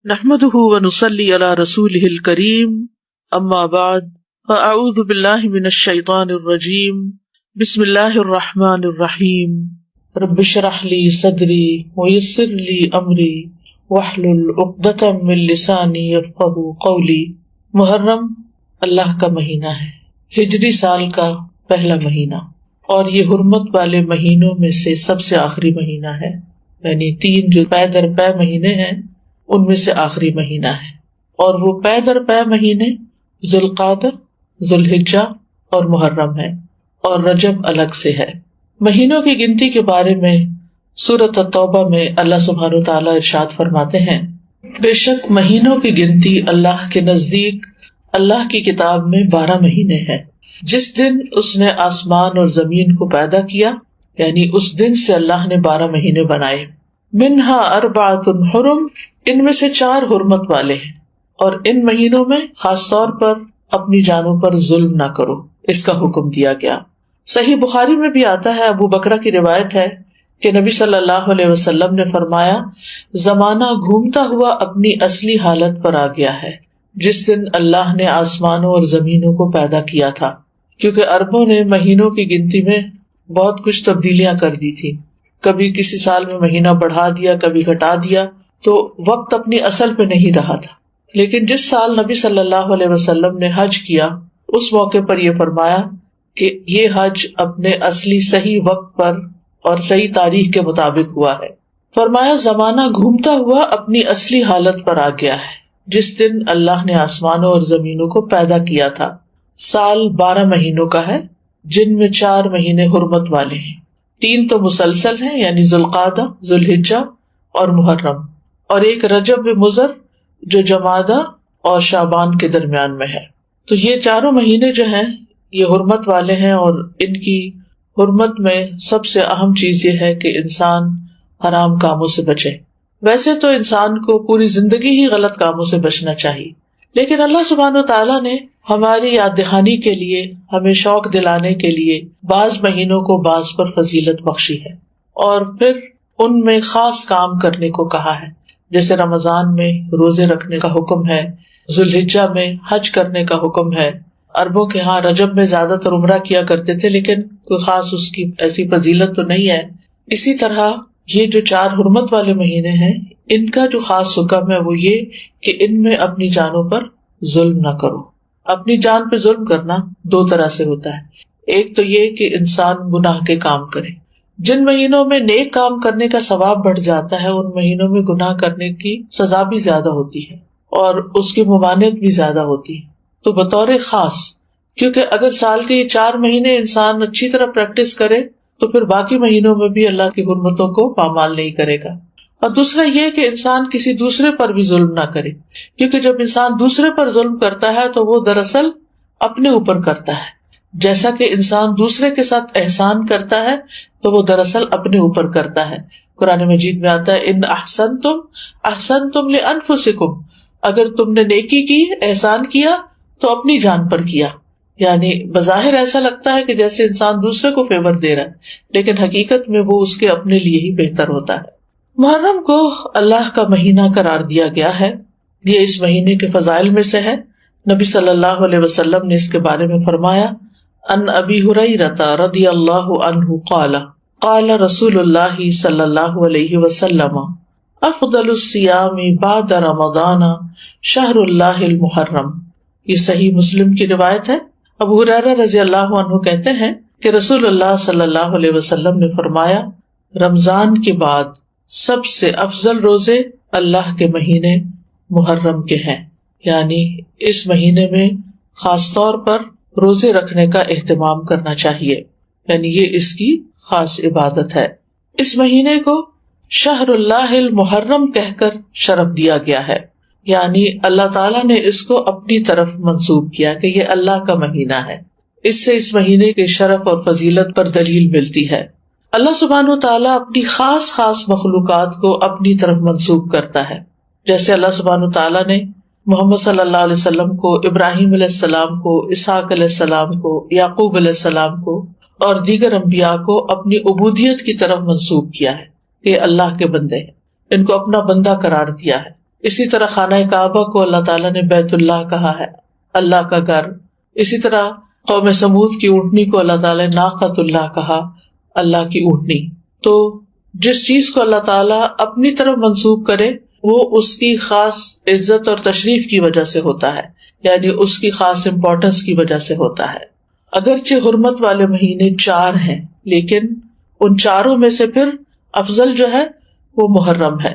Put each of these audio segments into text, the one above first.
نحمده ونصلي على رسوله الكريم اما بعد فاعوذ بالله من الشيطان الرجيم بسم الله الرحمن الرحيم رب اشرح لي صدري ويسر لي امري واحلل عقدة من لساني يفقهوا قولي۔ محرم اللہ کا مہینہ ہے، ہجری سال کا پہلا مہینہ، اور یہ حرمت والے مہینوں میں سے سب سے آخری مہینہ ہے، یعنی 3 جو پے در پے مہینے ہیں ان میں سے آخری مہینہ ہے، اور وہ پے در پے مہینے ذوالقعدہ، ذوالحجہ اور محرم ہے، اور رجب الگ سے ہے۔ مہینوں کی گنتی کے بارے میں سورۃ التوبہ میں اللہ سبحانہ وتعالیٰ ارشاد فرماتے ہیں، بے شک مہینوں کی گنتی اللہ کے نزدیک اللہ کی کتاب میں 12 مہینے ہیں، جس دن اس نے آسمان اور زمین کو پیدا کیا، یعنی اس دن سے اللہ نے 12 مہینے بنائے۔ منہا اربعۃ حرم، ان میں سے 4 حرمت والے ہیں، اور ان مہینوں میں خاص طور پر اپنی جانوں پر ظلم نہ کرو، اس کا حکم دیا گیا۔ صحیح بخاری میں بھی آتا ہے، ابو بکرہ کی روایت ہے کہ نبی صلی اللہ علیہ وسلم نے فرمایا، زمانہ گھومتا ہوا اپنی اصلی حالت پر آ گیا ہے جس دن اللہ نے آسمانوں اور زمینوں کو پیدا کیا تھا، کیونکہ عربوں نے مہینوں کی گنتی میں بہت کچھ تبدیلیاں کر دی تھی، کبھی کسی سال میں مہینہ بڑھا دیا، کبھی گھٹا دیا، تو وقت اپنی اصل پہ نہیں رہا تھا۔ لیکن جس سال نبی صلی اللہ علیہ وسلم نے حج کیا، اس موقع پر یہ فرمایا کہ یہ حج اپنے اصلی صحیح وقت پر اور صحیح تاریخ کے مطابق ہوا ہے۔ فرمایا زمانہ گھومتا ہوا اپنی اصلی حالت پر آ گیا ہے جس دن اللہ نے آسمانوں اور زمینوں کو پیدا کیا تھا۔ سال 12 مہینوں کا ہے، جن میں 4 مہینے حرمت والے ہیں، 3 تو مسلسل ہیں، یعنی ذوالقعدہ، ذوالحجہ اور محرم، اور ایک رجب مضر جو جمادہ اور شعبان کے درمیان میں ہے۔ تو یہ 4 مہینے جو ہیں یہ حرمت والے ہیں، اور ان کی حرمت میں سب سے اہم چیز یہ ہے کہ انسان حرام کاموں سے بچے۔ ویسے تو انسان کو پوری زندگی ہی غلط کاموں سے بچنا چاہیے، لیکن اللہ سبحانہ وتعالیٰ نے ہماری یاد دہانی کے لیے، ہمیں شوق دلانے کے لیے بعض مہینوں کو بعض پر فضیلت بخشی ہے، اور پھر ان میں خاص کام کرنے کو کہا ہے، جیسے رمضان میں روزے رکھنے کا حکم ہے، ذوالحجہ میں حج کرنے کا حکم ہے۔ عربوں کے ہاں رجب میں زیادہ تر عمرہ کیا کرتے تھے، لیکن کوئی خاص اس کی ایسی فضیلت تو نہیں ہے۔ اسی طرح یہ جو 4 حرمت والے مہینے ہیں، ان کا جو خاص حکم ہے وہ یہ کہ ان میں اپنی جانوں پر ظلم نہ کرو۔ اپنی جان پہ ظلم کرنا 2 طرح سے ہوتا ہے، ایک تو یہ کہ انسان گناہ کے کام کرے۔ جن مہینوں میں نیک کام کرنے کا ثواب بڑھ جاتا ہے، ان مہینوں میں گناہ کرنے کی سزا بھی زیادہ ہوتی ہے اور اس کی ممانعت بھی زیادہ ہوتی ہے۔ تو بطور خاص، کیونکہ اگر سال کے یہ 4 مہینے انسان اچھی طرح پریکٹس کرے تو پھر باقی مہینوں میں بھی اللہ کی حرمتوں کو پامال نہیں کرے گا۔ اور دوسرا یہ کہ انسان کسی دوسرے پر بھی ظلم نہ کرے، کیونکہ جب انسان دوسرے پر ظلم کرتا ہے تو وہ دراصل اپنے اوپر کرتا ہے، جیسا کہ انسان دوسرے کے ساتھ احسان کرتا ہے تو وہ دراصل اپنے اوپر کرتا ہے۔ قرآن مجید میں آتا ہے، ان احسنتم احسنتم لانفسکم، اگر تم نے نیکی کی، احسان کیا تو اپنی جان پر کیا۔ یعنی بظاہر ایسا لگتا ہے کہ جیسے انسان دوسرے کو فیور دے رہا ہے، لیکن حقیقت میں وہ اس کے اپنے لیے ہی بہتر ہوتا ہے۔ محرم کو اللہ کا مہینہ قرار دیا گیا ہے، یہ اس مہینے کے فضائل میں سے ہے۔ نبی صلی اللہ علیہ وسلم نے اس کے بارے میں فرمایا، ان ابی ہریرہ رضی اللہ عنہ قال قال رسول اللہ صلی اللہ علیہ وسلم افضل الصیام بعد رمضان شہر اللہ المحرم۔ یہ صحیح مسلم کی روایت ہے۔ ابو ہریرہ رضی اللہ عنہ کہتے ہیں کہ رسول اللہ صلی اللہ علیہ وسلم نے فرمایا، رمضان کے بعد سب سے افضل روزے اللہ کے مہینے محرم کے ہیں، یعنی اس مہینے میں خاص طور پر روزے رکھنے کا اہتمام کرنا چاہیے، یعنی یہ اس کی خاص عبادت ہے۔ اس مہینے کو شہر اللہ المحرم کہہ کر شرف دیا گیا ہے، یعنی اللہ تعالیٰ نے اس کو اپنی طرف منسوب کیا کہ یہ اللہ کا مہینہ ہے۔ اس سے اس مہینے کے شرف اور فضیلت پر دلیل ملتی ہے۔ اللہ سبحانہ وتعالیٰ اپنی خاص مخلوقات کو اپنی طرف منسوب کرتا ہے، جیسے اللہ سبحانہ وتعالیٰ نے محمد صلی اللہ علیہ وسلم کو، ابراہیم علیہ السلام کو، اسحاق علیہ السلام کو، یعقوب علیہ السلام کو اور دیگر انبیاء کو اپنی عبودیت کی طرف منسوب کیا ہے کہ اللہ کے بندے ہیں، ان کو اپنا بندہ قرار دیا ہے۔ اسی طرح خانہ کعبہ کو اللہ تعالیٰ نے بیت اللہ کہا ہے، اللہ کا گھر. اسی طرح قوم سمود کی اونٹنی کو اللہ تعالیٰ نے ناقۃ اللہ کہا، اللہ کی اونٹنی. تو جس چیز کو اللہ تعالیٰ اپنی طرف منسوب کرے وہ اس کی خاص عزت اور تشریف کی وجہ سے ہوتا ہے، یعنی اس کی خاص امپورٹنس کی وجہ سے ہوتا ہے. اگرچہ حرمت والے مہینے 4 ہیں، لیکن ان چاروں میں سے پھر افضل جو ہے وہ محرم ہے.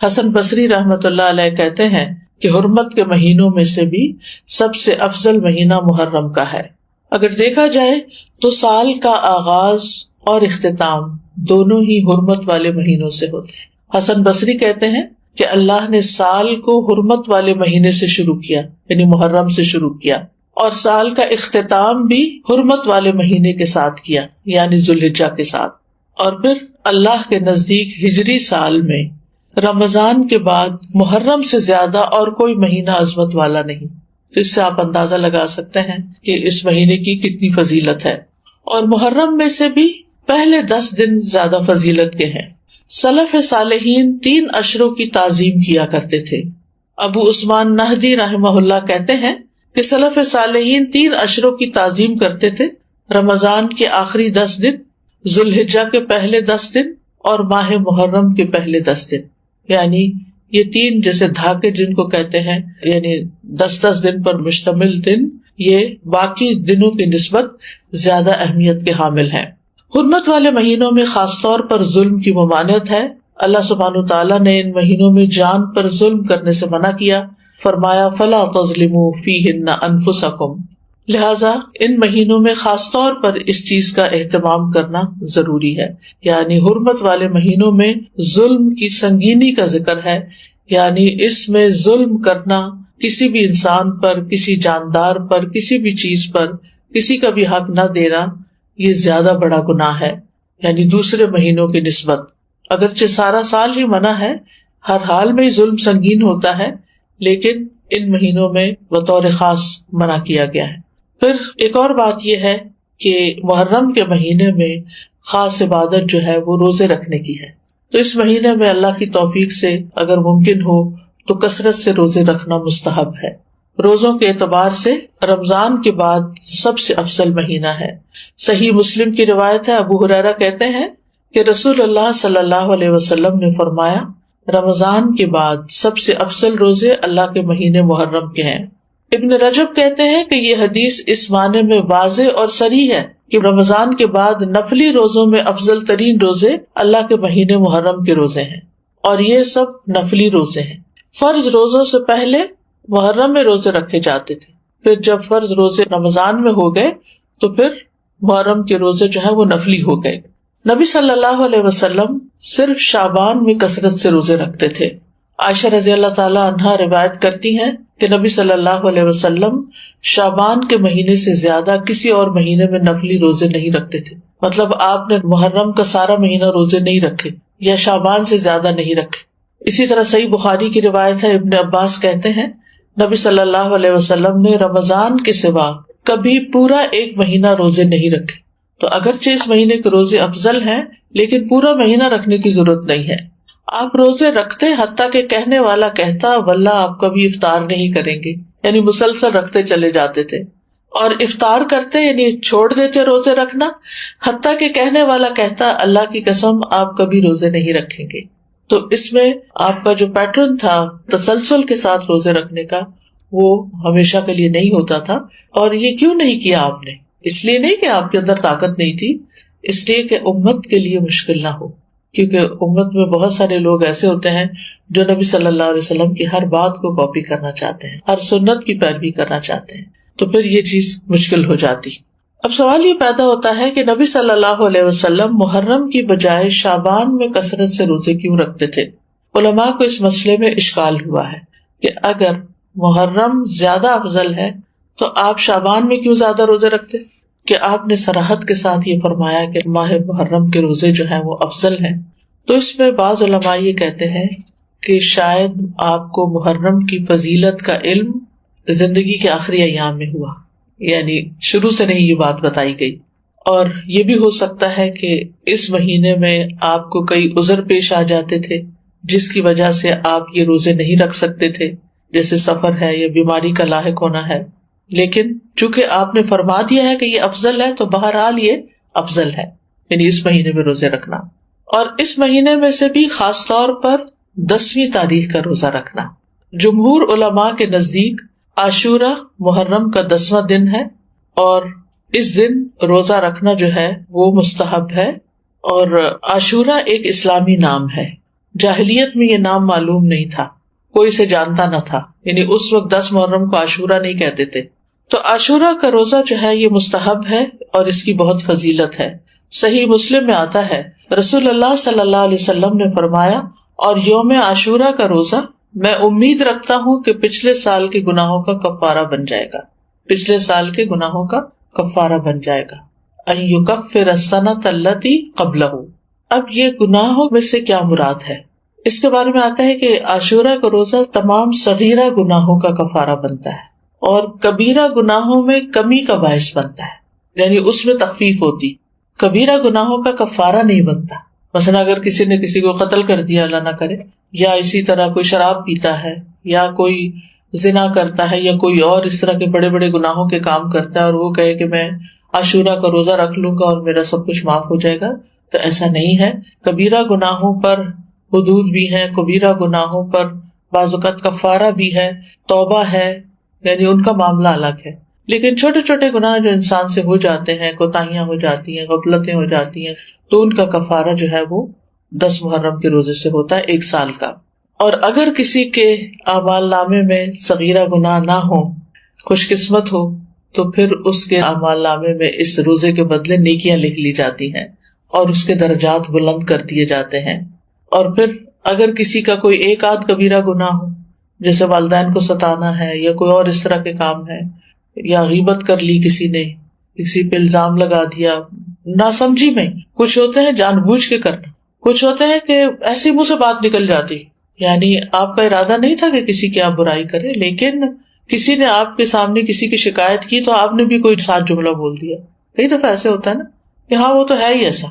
حسن بصری رحمت اللہ علیہ کہتے ہیں کہ حرمت کے مہینوں میں سے بھی سب سے افضل مہینہ محرم کا ہے. اگر دیکھا جائے تو سال کا آغاز اور اختتام دونوں ہی حرمت والے مہینوں سے ہوتے ہیں. حسن بصری کہتے ہیں کہ اللہ نے سال کو حرمت والے مہینے سے شروع کیا، یعنی محرم سے شروع کیا، اور سال کا اختتام بھی حرمت والے مہینے کے ساتھ کیا، یعنی ذوالحجہ کے ساتھ. اور پھر اللہ کے نزدیک ہجری سال میں رمضان کے بعد محرم سے زیادہ اور کوئی مہینہ عظمت والا نہیں. تو اس سے آپ اندازہ لگا سکتے ہیں کہ اس مہینے کی کتنی فضیلت ہے. اور محرم میں سے بھی پہلے 10 دن زیادہ فضیلت کے ہیں. سلف صالحین 3 اشروں کی تعظیم کیا کرتے تھے. ابو عثمان نہدی رحمہ اللہ کہتے ہیں کہ سلف صالحین 3 اشروں کی تعظیم کرتے تھے: رمضان کے آخری 10 دن، ذوالحجہ کے پہلے 10 دن اور ماہ محرم کے پہلے 10 دن. یعنی یہ 3 جیسے دھاکے جن کو کہتے ہیں، یعنی 10 دن پر مشتمل دن، یہ باقی دنوں کی نسبت زیادہ اہمیت کے حامل ہیں. حرمت والے مہینوں میں خاص طور پر ظلم کی ممانعت ہے. اللہ سبحانہ وتعالیٰ نے ان مہینوں میں جان پر ظلم کرنے سے منع کیا. فرمایا فَلَا تَظْلِمُوا فِيهِنَّ أَنفُسَكُمْ. لہٰذا ان مہینوں میں خاص طور پر اس چیز کا اہتمام کرنا ضروری ہے. یعنی حرمت والے مہینوں میں ظلم کی سنگینی کا ذکر ہے، یعنی اس میں ظلم کرنا، کسی بھی انسان پر، کسی جاندار پر، کسی بھی چیز پر کسی کا بھی حق نہ دینا، یہ زیادہ بڑا گناہ ہے. یعنی دوسرے مہینوں کی نسبت اگرچہ سارا سال ہی منع ہے، ہر حال میں ظلم سنگین ہوتا ہے، لیکن ان مہینوں میں بطور خاص منع کیا گیا ہے. پھر ایک اور بات یہ ہے کہ محرم کے مہینے میں خاص عبادت جو ہے وہ روزے رکھنے کی ہے. تو اس مہینے میں اللہ کی توفیق سے اگر ممکن ہو تو کثرت سے روزے رکھنا مستحب ہے. روزوں کے اعتبار سے رمضان کے بعد سب سے افضل مہینہ ہے. صحیح مسلم کی روایت ہے، ابو ہریرہ کہتے ہیں کہ رسول اللہ صلی اللہ علیہ وسلم نے فرمایا، رمضان کے بعد سب سے افضل روزے اللہ کے مہینے محرم کے ہیں. ابن رجب کہتے ہیں کہ یہ حدیث اس معنی میں واضح اور صریح ہے کہ رمضان کے بعد نفلی روزوں میں افضل ترین روزے اللہ کے مہینے محرم کے روزے ہیں، اور یہ سب نفلی روزے ہیں. فرض روزوں سے پہلے محرم میں روزے رکھے جاتے تھے، پھر جب فرض روزے رمضان میں ہو گئے تو پھر محرم کے روزے جو ہیں وہ نفلی ہو گئے. نبی صلی اللہ علیہ وسلم صرف شعبان میں کثرت سے روزے رکھتے تھے. عائشہ رضی اللہ تعالی عنہا روایت کرتی ہیں کہ نبی صلی اللہ علیہ وسلم شعبان کے مہینے سے زیادہ کسی اور مہینے میں نفلی روزے نہیں رکھتے تھے. مطلب آپ نے محرم کا سارا مہینہ روزے نہیں رکھے یا شعبان سے زیادہ نہیں رکھے. اسی طرح صحیح بخاری کی روایت ہے، ابن عباس کہتے ہیں نبی صلی اللہ علیہ وسلم نے رمضان کے سوا کبھی پورا 1 مہینہ روزے نہیں رکھے. تو اگرچہ اس مہینے کے روزے افضل ہیں، لیکن پورا مہینہ رکھنے کی ضرورت نہیں ہے. آپ روزے رکھتے حتیٰ کہ کہنے والا کہتا واللہ آپ کبھی افطار نہیں کریں گے، یعنی مسلسل رکھتے چلے جاتے تھے. اور افطار کرتے یعنی چھوڑ دیتے روزے رکھنا حتیٰ کہ کہنے والا کہتا اللہ کی قسم آپ کبھی روزے نہیں رکھیں گے. تو اس میں آپ کا جو پیٹرن تھا تسلسل کے ساتھ روزے رکھنے کا، وہ ہمیشہ کے لیے نہیں ہوتا تھا. اور یہ کیوں نہیں کیا آپ نے؟ اس لیے نہیں کہ آپ کے اندر طاقت نہیں تھی، اس لیے کہ امت کے لیے مشکل نہ ہو. کیونکہ امت میں بہت سارے لوگ ایسے ہوتے ہیں جو نبی صلی اللہ علیہ وسلم کی ہر بات کو کاپی کرنا چاہتے ہیں، ہر سنت کی پیروی کرنا چاہتے ہیں، تو پھر یہ چیز مشکل ہو جاتی. اب سوال یہ پیدا ہوتا ہے کہ نبی صلی اللہ علیہ وسلم محرم کی بجائے شعبان میں کثرت سے روزے کیوں رکھتے تھے؟ علماء کو اس مسئلے میں اشکال ہوا ہے کہ اگر محرم زیادہ افضل ہے تو آپ شعبان میں کیوں زیادہ روزے رکھتے؟ کہ آپ نے صراحت کے ساتھ یہ فرمایا کہ ماہ محرم کے روزے جو ہیں وہ افضل ہیں. تو اس میں بعض علماء یہ کہتے ہیں کہ شاید آپ کو محرم کی فضیلت کا علم زندگی کے آخری ایام میں ہوا، یعنی شروع سے نہیں یہ بات بتائی گئی. اور یہ بھی ہو سکتا ہے کہ اس مہینے میں آپ کو کئی عذر پیش آ جاتے تھے جس کی وجہ سے آپ یہ روزے نہیں رکھ سکتے تھے، جیسے سفر ہے یا بیماری کا لاحق ہونا ہے، لیکن چونکہ آپ نے فرما دیا ہے کہ یہ افضل ہے تو بہرحال یہ افضل ہے، یعنی اس مہینے میں روزے رکھنا۔ اور اس مہینے میں سے بھی خاص طور پر 10ویں تاریخ کا روزہ رکھنا۔ جمہور علماء کے نزدیک عاشورہ محرم کا 10واں دن ہے، اور اس دن روزہ رکھنا جو ہے وہ مستحب ہے۔ اور عاشورہ ایک اسلامی نام ہے، جاہلیت میں یہ نام معلوم نہیں تھا، کوئی اسے جانتا نہ تھا، یعنی اس وقت 10 محرم کو عاشورہ نہیں کہتے تھے۔ تو عاشورہ کا روزہ جو ہے یہ مستحب ہے اور اس کی بہت فضیلت ہے۔ صحیح مسلم میں آتا ہے رسول اللہ صلی اللہ علیہ وسلم نے فرمایا، اور یوم عاشورہ کا روزہ میں امید رکھتا ہوں کہ پچھلے سال کے گناہوں کا کفارہ بن جائے گا، پچھلے سال کے گناہوں کا کفارہ بن جائے گا۔ ان یکفر السنۃ التی قبلہ، اب یہ گناہوں میں سے کیا مراد ہے؟ اس کے بارے میں آتا ہے کہ عاشورہ کا روزہ تمام صغیرہ گناہوں کا کفارہ بنتا ہے اور کبیرہ گناہوں میں کمی کا باعث بنتا ہے، یعنی اس میں تخفیف ہوتی۔ کبیرہ گناہوں کا کفارہ نہیں بنتا، مثلا اگر کسی نے کسی کو قتل کر دیا، اللہ نہ کرے، یا اسی طرح کوئی شراب پیتا ہے، یا کوئی زنا کرتا ہے، یا کوئی اور اس طرح کے بڑے بڑے گناہوں کے کام کرتا ہے، اور وہ کہے کہ میں عاشورہ کا روزہ رکھ لوں گا اور میرا سب کچھ معاف ہو جائے گا، تو ایسا نہیں ہے۔ کبیرہ گناہوں پر حدود بھی ہیں، کبیرہ گناہوں پر بعض اوقات کفارہ بھی ہے، توبہ ہے، یعنی ان کا معاملہ الگ ہے۔ لیکن چھوٹے چھوٹے گناہ جو انسان سے ہو جاتے ہیں، کوتاہیاں ہو جاتی ہیں، غفلتیں ہو جاتی ہیں، تو ان کا کفارہ جو ہے وہ 10 محرم کے روزے سے ہوتا ہے، 1 سال کا۔ اور اگر کسی کے اعمال نامے میں صغیرہ گناہ نہ ہو، خوش قسمت ہو، تو پھر اس کے اعمال نامے میں اس روزے کے بدلے نیکیاں لکھ لی جاتی ہیں اور اس کے درجات بلند کر دیے جاتے ہیں۔ اور پھر اگر کسی کا کوئی ایک آدھ کبیرہ گناہ ہو، جیسے والدین کو ستانا ہے یا کوئی اور اس طرح کے کام ہے، یا غیبت کر لی کسی نے، کسی پہ الزام لگا دیا ناسمجھی میں، کچھ ہوتے ہیں جان بوجھ کے کرنا، کچھ ہوتے ہیں کہ ایسی منہ سے بات نکل جاتی، یعنی آپ کا ارادہ نہیں تھا کہ کسی کی آپ برائی کرے، لیکن کسی نے آپ کے سامنے کسی کی شکایت کی تو آپ نے بھی کوئی ساتھ جملہ بول دیا۔ کئی دفعہ ایسے ہوتا ہے نا کہ ہاں وہ تو ہے ہی ایسا،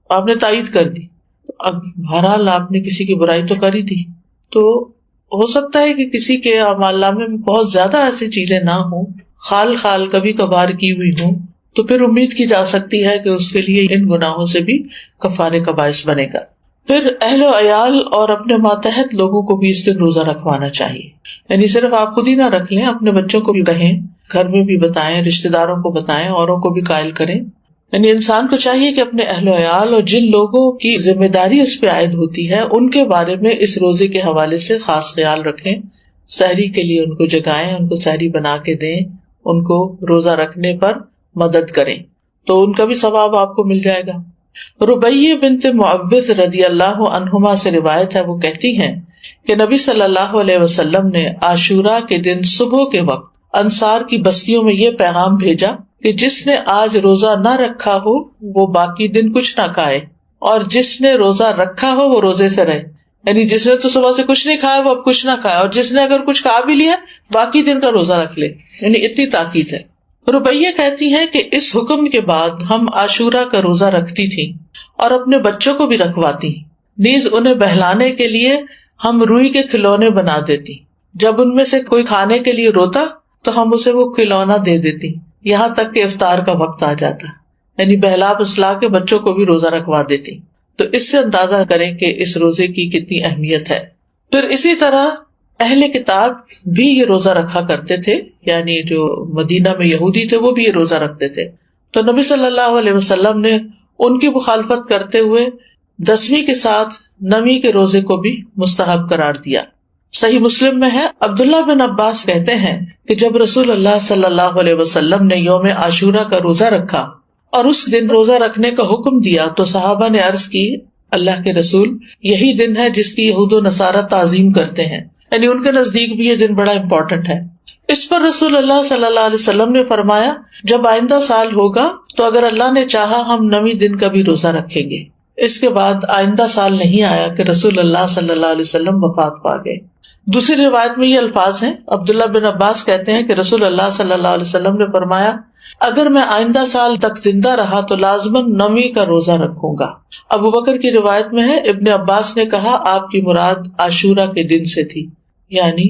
آپ نے تائید کر دی۔ اب بہرحال آپ نے کسی کی برائی تو کری تھی، تو ہو سکتا ہے کہ کسی کے اعمال نامے میں بہت زیادہ ایسی چیزیں نہ ہوں، خال کبھی کبھار کی ہوئی ہوں، تو پھر امید کی جا سکتی ہے کہ اس کے لیے ان گناہوں سے بھی کفارے کا باعث بنے گا۔ پھر اہل و عیال اور اپنے ماتحت لوگوں کو بھی اس دن روزہ رکھوانا چاہیے، یعنی صرف آپ خود ہی نہ رکھ لیں، اپنے بچوں کو بھی کہیں، گھر میں بھی بتائیں، رشتے داروں کو بتائیں، اوروں کو بھی قائل کریں۔ یعنی انسان کو چاہیے کہ اپنے اہل و عیال اور جن لوگوں کی ذمہ داری اس پہ عائد ہوتی ہے ان کے بارے میں اس روزے کے حوالے سے خاص خیال رکھیں، سحری کے لیے ان کو جگائیں، ان کو سحری بنا کے دیں، ان کو روزہ رکھنے پر مدد کریں، تو ان کا بھی ثواب آپ کو مل جائے گا۔ ربیہ بنت معوذ رضی اللہ عنہما سے روایت ہے، وہ کہتی ہیں کہ نبی صلی اللہ علیہ وسلم نے عاشورہ کے دن صبح کے وقت انصار کی بستیوں میں یہ پیغام بھیجا کہ جس نے آج روزہ نہ رکھا ہو وہ باقی دن کچھ نہ کھائے، اور جس نے روزہ رکھا ہو وہ روزے سے رہے، یعنی جس نے تو صبح سے کچھ نہیں کھایا وہ اب کچھ نہ کھائے، اور جس نے اگر کچھ کھا بھی لیا باقی دن کا روزہ رکھ لے، یعنی اتنی تاکید ہے۔ ربیہ کہتی ہیں کہ اس حکم کے بعد ہم عاشورہ کا روزہ رکھتی تھی اور اپنے بچوں کو بھی رکھواتی، نیز انہیں بہلانے کے لیے ہم روئی کے کھلونے بنا دیتی، جب ان میں سے کوئی کھانے کے لیے روتا تو ہم اسے وہ کھلونا دے دیتی، یہاں تک کہ افطار کا وقت آ جاتا، یعنی بہلا پسلا کے بچوں کو بھی روزہ رکھوا دیتی۔ تو اس سے اندازہ کریں کہ اس روزے کی کتنی اہمیت ہے۔ پھر اسی طرح اہل کتاب بھی یہ روزہ رکھا کرتے تھے، یعنی جو مدینہ میں یہودی تھے وہ بھی یہ روزہ رکھتے تھے، تو نبی صلی اللہ علیہ وسلم نے ان کی مخالفت کرتے ہوئے 10ویں کے ساتھ 9ویں کے روزے کو بھی مستحب قرار دیا۔ صحیح مسلم میں ہے، عبداللہ بن عباس کہتے ہیں کہ جب رسول اللہ صلی اللہ علیہ وسلم نے یوم عاشورہ کا روزہ رکھا اور اس دن روزہ رکھنے کا حکم دیا تو صحابہ نے عرض کی، اللہ کے رسول، یہی دن ہے جس کی یہود و نصارہ تعظیم کرتے ہیں، یعنی ان کے نزدیک بھی یہ دن بڑا امپورٹنٹ ہے۔ اس پر رسول اللہ صلی اللہ علیہ وسلم نے فرمایا، جب آئندہ سال ہوگا تو اگر اللہ نے چاہا ہم 9ویں دن کا بھی روزہ رکھیں گے۔ اس کے بعد آئندہ سال نہیں آیا کہ رسول اللہ صلی اللہ علیہ وسلم وفات پا گئے۔ دوسری روایت میں یہ الفاظ ہیں، عبداللہ بن عباس کہتے ہیں کہ رسول اللہ صلی اللہ علیہ وسلم نے فرمایا، اگر میں آئندہ سال تک زندہ رہا تو لازماً 9ویں کا روزہ رکھوں گا۔ ابو بکر کی روایت میں ہے، ابن عباس نے کہا آپ کی مراد عاشورہ کے دن سے تھی، یعنی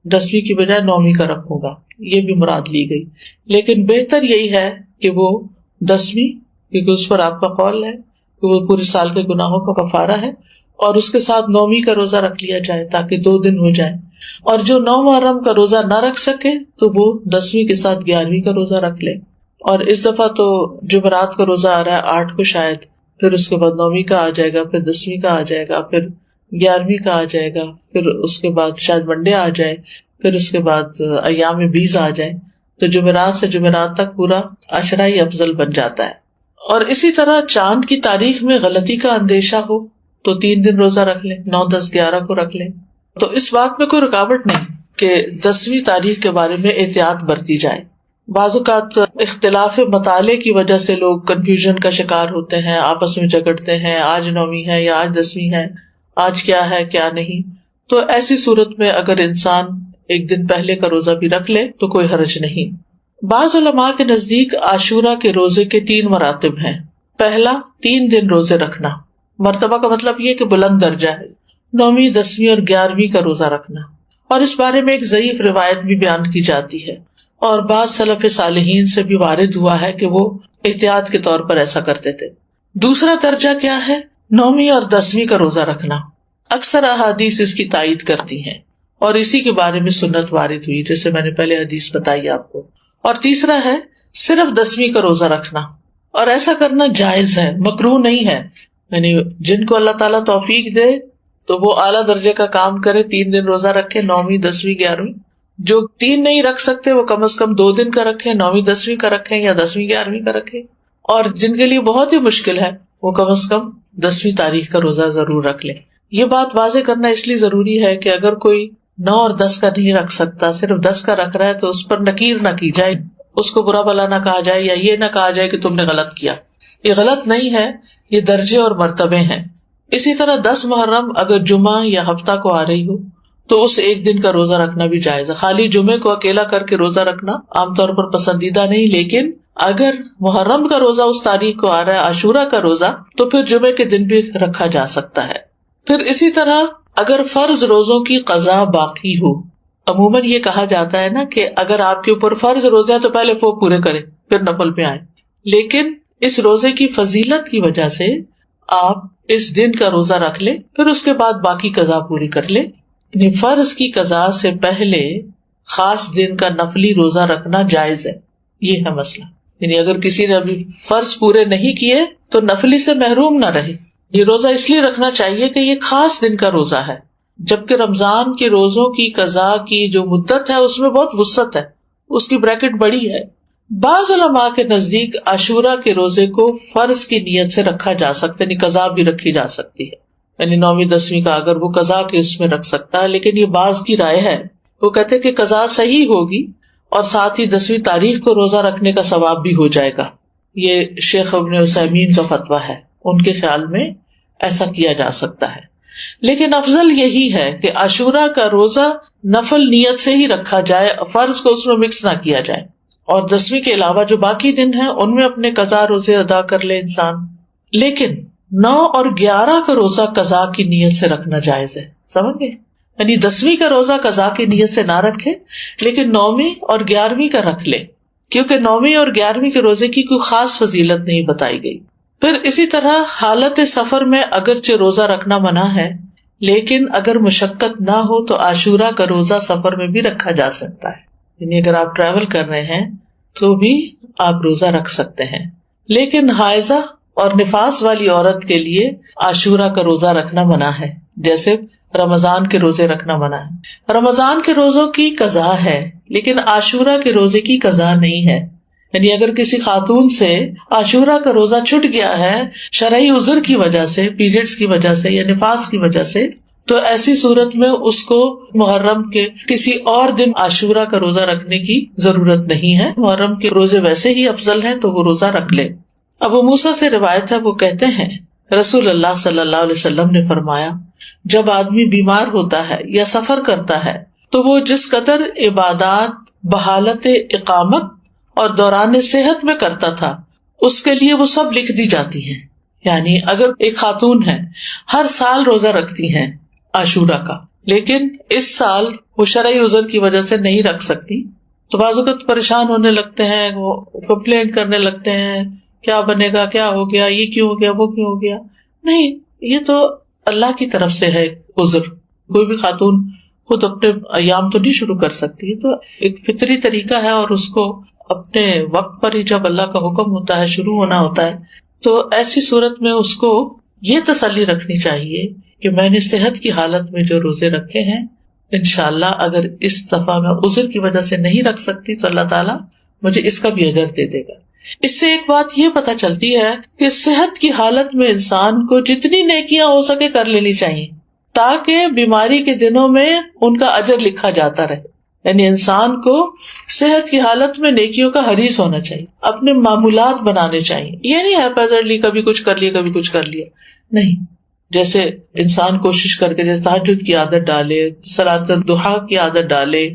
10ویں کی بجائے 9ویں کا رکھوں گا، یہ بھی مراد لی گئی، لیکن بہتر یہی ہے کہ وہ 10ویں، کیونکہ اس پر آپ کا قول ہے کہ وہ پورے سال کے گناہوں کا کفارہ ہے، اور اس کے ساتھ 9ویں کا روزہ رکھ لیا جائے تاکہ 2 دن ہو جائیں، اور جو 9 محرم کا روزہ نہ رکھ سکے تو وہ 10ویں کے ساتھ 11ویں کا روزہ رکھ لے۔ اور اس دفعہ تو جمعرات کا روزہ آ رہا ہے 8 کو شاید، پھر اس کے بعد 9ویں کا آ جائے گا، پھر 10ویں کا آ جائے گا، پھر 11ویں کا آ جائے گا، پھر اس کے بعد شاید منڈے آ جائے، پھر اس کے بعد ایام بیز آ جائیں، تو جمعرات سے جمعرات تک پورا عشرہ ہی افضل بن جاتا ہے۔ اور اسی طرح چاند کی تاریخ میں غلطی کا اندیشہ ہو تو 3 دن روزہ رکھ لیں، 9، 10، 11 کو رکھ لیں، تو اس بات میں کوئی رکاوٹ نہیں کہ 10ویں تاریخ کے بارے میں احتیاط برتی جائے۔ بعض اوقات اختلاف مطالعے کی وجہ سے لوگ کنفیوژن کا شکار ہوتے ہیں، آپس میں جھگڑتے ہیں، آج 9ویں ہے یا آج 10ویں ہے، آج کیا ہے کیا نہیں، تو ایسی صورت میں اگر انسان ایک دن پہلے کا روزہ بھی رکھ لے تو کوئی حرج نہیں۔ بعض علماء کے نزدیک عاشورہ کے روزے کے 3 مراتب ہیں۔ پہلا، 3 دن روزے رکھنا، مرتبہ کا مطلب یہ کہ بلند درجہ ہے، 9ویں، 10ویں اور 11ویں کا روزہ رکھنا، اور اس بارے میں ایک ضعیف روایت بھی بیان کی جاتی ہے، اور بعض سلف صالحین سے بھی وارد ہوا ہے کہ وہ احتیاط کے طور پر ایسا کرتے تھے۔ دوسرا درجہ کیا ہے؟ 9ویں اور 10ویں کا روزہ رکھنا۔ اکثر احادیث اس کی تائید کرتی ہیں اور اسی کے بارے میں سنت وارد ہوئی، جیسے میں نے پہلے حدیث بتائی آپ کو۔ اور تیسرا ہے صرف 10ویں کا روزہ رکھنا، اور ایسا کرنا جائز ہے، مکروہ نہیں ہے، یعنی جن کو اللہ تعالیٰ توفیق دے تو وہ اعلیٰ درجے کا کام کرے، 3 دن روزہ رکھے، 9ویں، 10ویں، 11ویں۔ جو 3 نہیں رکھ سکتے وہ کم از کم 2 دن کا رکھیں، 9ویں، 10ویں کا رکھیں یا 10ویں، 11ویں کا رکھیں، اور جن کے لیے بہت ہی مشکل ہے وہ کم از کم 10ویں تاریخ کا روزہ ضرور رکھ لیں۔ یہ بات واضح کرنا اس لیے ضروری ہے کہ اگر کوئی 9 اور 10 کا نہیں رکھ سکتا، صرف 10 کا رکھ رہا ہے، تو اس پر نکیر نہ کی جائے، اس کو برا بھلا نہ کہا جائے یا یہ نہ کہا جائے کہ تم نے غلط کیا۔ یہ غلط نہیں ہے، یہ درجے اور مرتبے ہیں۔ اسی طرح 10 محرم اگر جمعہ یا ہفتہ کو آ رہی ہو تو اس ایک دن کا روزہ رکھنا بھی جائز ہے۔ خالی جمعے کو اکیلا کر کے روزہ رکھنا عام طور پر پسندیدہ نہیں، لیکن اگر محرم کا روزہ اس تاریخ کو آ رہا ہے، عاشورہ کا روزہ، تو پھر جمعے کے دن بھی رکھا جا سکتا ہے۔ پھر اسی طرح اگر فرض روزوں کی قضا باقی ہو، عموماً یہ کہا جاتا ہے نا کہ اگر آپ کے اوپر فرض روزے ہیں تو پہلے وہ پورے کریں پھر نفل پہ آئیں، لیکن اس روزے کی فضیلت کی وجہ سے آپ اس دن کا روزہ رکھ لیں، پھر اس کے بعد باقی قضا پوری کر لیں۔ یعنی فرض کی قضا سے پہلے خاص دن کا نفلی روزہ رکھنا جائز ہے، یہ ہے مسئلہ۔ یعنی اگر کسی نے ابھی فرض پورے نہیں کیے تو نفلی سے محروم نہ رہے۔ یہ روزہ اس لیے رکھنا چاہیے کہ یہ خاص دن کا روزہ ہے، جبکہ رمضان کے روزوں کی قضا کی جو مدت ہے اس میں بہت وسعت ہے، اس کی بریکٹ بڑی ہے۔ بعض علماء کے نزدیک عاشورہ کے روزے کو فرض کی نیت سے رکھا جا سکتا ہے، یعنی قضا بھی رکھی جا سکتی ہے، یعنی 9ویں 10ویں کا اگر وہ قضا کے اس میں رکھ سکتا ہے، لیکن یہ بعض کی رائے ہے، وہ کہتے ہیں کہ قضا صحیح ہوگی اور ساتھ ہی 10ویں تاریخ کو روزہ رکھنے کا ثواب بھی ہو جائے گا۔ یہ شیخ ابن عثیمین کا فتویٰ ہے، ان کے خیال میں ایسا کیا جا سکتا ہے، لیکن افضل یہی ہے کہ عاشورہ کا روزہ نفل نیت سے ہی رکھا جائے، فرض کو اس میں مکس نہ کیا جائے، اور 10ویں کے علاوہ جو باقی دن ہیں ان میں اپنے قضا روزے ادا کر لے انسان۔ لیکن 9 اور 11 کا روزہ قضا کی نیت سے رکھنا جائز ہے، سمجھ گئے؟ یعنی 10ویں کا روزہ قضا کی نیت سے نہ رکھے، لیکن 9ویں اور 11ویں کا رکھ لے، کیونکہ 9ویں اور 11ویں کے روزے کی کوئی خاص فضیلت نہیں بتائی گئی۔ پھر اسی طرح حالت سفر میں اگرچہ روزہ رکھنا منع ہے، لیکن اگر مشقت نہ ہو تو عاشورہ کا روزہ سفر میں بھی رکھا جا سکتا ہے، یعنی اگر آپ ٹریول کر رہے ہیں تو بھی آپ روزہ رکھ سکتے ہیں۔ لیکن حائضہ اور نفاس والی عورت کے لیے عاشورہ کا روزہ رکھنا منع ہے، جیسے رمضان کے روزے رکھنا منع ہے۔ رمضان کے روزوں کی قضا ہے لیکن عاشورہ کے روزے کی قضا نہیں ہے، یعنی اگر کسی خاتون سے عاشورہ کا روزہ چھٹ گیا ہے شرعی عذر کی وجہ سے، پیریڈز کی وجہ سے یا نفاس کی وجہ سے، تو ایسی صورت میں اس کو محرم کے کسی اور دن عاشورہ کا روزہ رکھنے کی ضرورت نہیں ہے، محرم کے روزے ویسے ہی افضل ہیں تو وہ روزہ رکھ لے۔ ابو موسیٰ سے روایت ہے، وہ کہتے ہیں رسول اللہ صلی اللہ علیہ وسلم نے فرمایا، جب آدمی بیمار ہوتا ہے یا سفر کرتا ہے تو وہ جس قدر عبادات بحالت اقامت اور دوران صحت میں کرتا تھا اس کے لیے وہ سب لکھ دی جاتی ہیں. یعنی اگر ایک خاتون ہے ہر سال روزہ رکھتی ہیں عاشورہ کا، لیکن اس سال وہ شرعی عذر کی وجہ سے نہیں رکھ سکتی، تو بعض اوقات پریشان ہونے لگتے ہیں، وہ کمپلینٹ کرنے لگتے ہیں کیا بنے گا، کیا ہو گیا، یہ کیوں ہو گیا، وہ کیوں ہو گیا. نہیں، یہ تو اللہ کی طرف سے ہے عذر. کوئی بھی خاتون خود اپنے ایام تو نہیں شروع کر سکتی، تو ایک فطری طریقہ ہے، اور اس کو اپنے وقت پر ہی جب اللہ کا حکم ہوتا ہے شروع ہونا ہوتا ہے. تو ایسی صورت میں اس کو یہ تسلی رکھنی چاہیے کہ میں نے صحت کی حالت میں جو روزے رکھے ہیں انشاءاللہ اگر اس دفعہ میں عذر کی وجہ سے نہیں رکھ سکتی تو اللہ تعالیٰ مجھے اس کا بھی اجر دے دے گا. اس سے ایک بات یہ پتہ چلتی ہے کہ صحت کی حالت میں انسان کو جتنی نیکیاں ہو سکے کر لینی چاہیے تاکہ بیماری کے دنوں میں ان کا اجر لکھا جاتا رہے. یعنی انسان کو صحت کی حالت میں نیکیوں کا حریص ہونا چاہیے، اپنے معمولات بنانے چاہیے. یہ نہیں ہے کبھی کچھ کر لیا کبھی کچھ کر لیا، نہیں. جیسے انسان کوشش کر کے جیسے تہجد کی عادت ڈالے، صلاۃ الضحیٰ کی عادت ڈالے،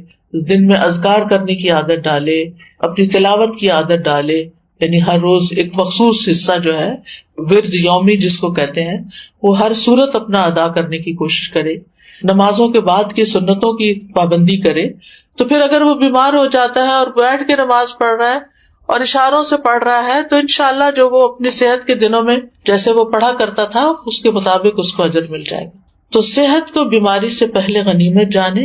دن میں اذکار کرنے کی عادت ڈالے، اپنی تلاوت کی عادت ڈالے، یعنی ہر روز ایک مخصوص حصہ جو ہے ورد یومی جس کو کہتے ہیں وہ ہر صورت اپنا ادا کرنے کی کوشش کرے، نمازوں کے بعد کی سنتوں کی پابندی کرے. تو پھر اگر وہ بیمار ہو جاتا ہے اور بیٹھ کے نماز پڑھ رہا ہے اور اشاروں سے پڑھ رہا ہے تو انشاءاللہ جو وہ اپنی صحت کے دنوں میں جیسے وہ پڑھا کرتا تھا اس کے مطابق اس کو اجر مل جائے گا. تو صحت کو بیماری سے پہلے غنیمت جانے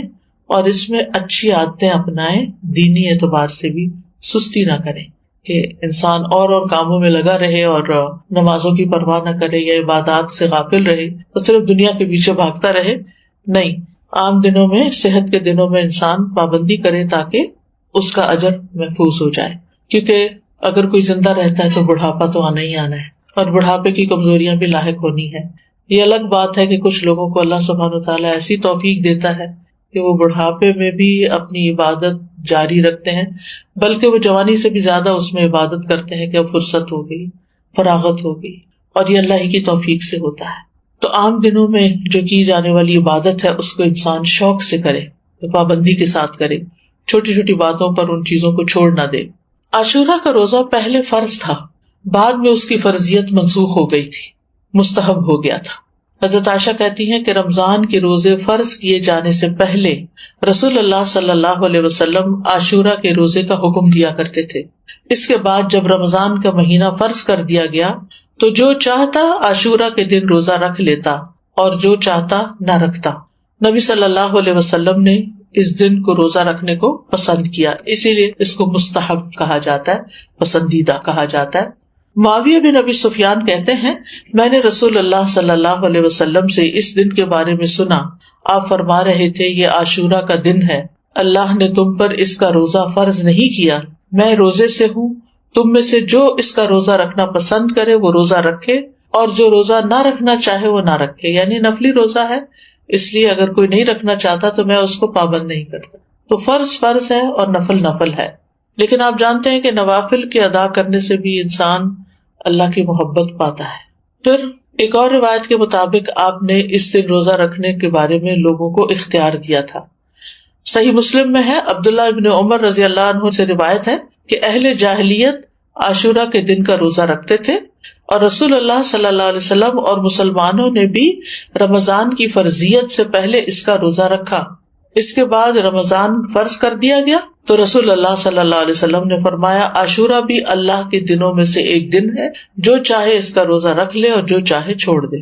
اور اس میں اچھی عادتیں اپنائیں، دینی اعتبار سے بھی سستی نہ کریں کہ انسان اور کاموں میں لگا رہے اور نمازوں کی پرواہ نہ کرے یا عبادات سے غافل رہے تو صرف دنیا کے پیچھے بھاگتا رہے. نہیں، عام دنوں میں صحت کے دنوں میں انسان پابندی کرے تاکہ اس کا اجر محفوظ ہو جائے. کیونکہ اگر کوئی زندہ رہتا ہے تو بڑھاپا تو آنا ہی آنا ہے اور بڑھاپے کی کمزوریاں بھی لاحق ہونی ہے. یہ الگ بات ہے کہ کچھ لوگوں کو اللہ سبحانہ وتعالیٰ ایسی توفیق دیتا ہے کہ وہ بڑھاپے میں بھی اپنی عبادت جاری رکھتے ہیں، بلکہ وہ جوانی سے بھی زیادہ اس میں عبادت کرتے ہیں کہ اب فرصت ہو گئی، فراغت ہو گئی، اور یہ اللہ ہی کی توفیق سے ہوتا ہے. تو عام دنوں میں جو کی جانے والی عبادت ہے اس کو انسان شوق سے کرے، تو پابندی کے ساتھ کرے، چھوٹی چھوٹی باتوں پر ان چیزوں کو چھوڑ نہ دے. عاشورہ کا روزہ پہلے فرض تھا، بعد میں اس کی فرضیت منسوخ ہو گئی تھی، مستحب ہو گیا تھا. حضرت عائشہ کہتی ہیں کہ رمضان کے روزے فرض کیے جانے سے پہلے رسول اللہ صلی اللہ علیہ وسلم عاشورہ کے روزے کا حکم دیا کرتے تھے. اس کے بعد جب رمضان کا مہینہ فرض کر دیا گیا تو جو چاہتا عاشورہ کے دن روزہ رکھ لیتا اور جو چاہتا نہ رکھتا. نبی صلی اللہ علیہ وسلم نے اس دن کو روزہ رکھنے کو پسند کیا، اسی لیے اس کو مستحب کہا جاتا ہے، پسندیدہ کہا جاتا ہے. معاویہ بن ابی سفیان کہتے ہیں میں نے رسول اللہ صلی اللہ علیہ وسلم سے اس دن کے بارے میں سنا، آپ فرما رہے تھے یہ عاشورہ کا دن ہے، اللہ نے تم پر اس کا روزہ فرض نہیں کیا، میں روزے سے ہوں، تم میں سے جو اس کا روزہ رکھنا پسند کرے وہ روزہ رکھے اور جو روزہ نہ رکھنا چاہے وہ نہ رکھے. یعنی نفلی روزہ ہے، اس لیے اگر کوئی نہیں رکھنا چاہتا تو میں اس کو پابند نہیں کرتا. تو فرض فرض ہے اور نفل نفل ہے. لیکن آپ جانتے ہیں کہ نوافل کے ادا کرنے سے بھی انسان اللہ کی محبت پاتا ہے. پھر ایک اور روایت کے مطابق آپ نے اس دن روزہ رکھنے کے بارے میں لوگوں کو اختیار دیا تھا. صحیح مسلم میں ہے، عبداللہ ابن عمر رضی اللہ عنہ سے روایت ہے کہ اہل جاہلیت عاشورہ کے دن کا روزہ رکھتے تھے اور رسول اللہ صلی اللہ علیہ وسلم اور مسلمانوں نے بھی رمضان کی فرضیت سے پہلے اس کا روزہ رکھا. اس کے بعد رمضان فرض کر دیا گیا تو رسول اللہ صلی اللہ علیہ وسلم نے فرمایا عاشورہ بھی اللہ کے دنوں میں سے ایک دن ہے، جو چاہے اس کا روزہ رکھ لے اور جو چاہے چھوڑ دے.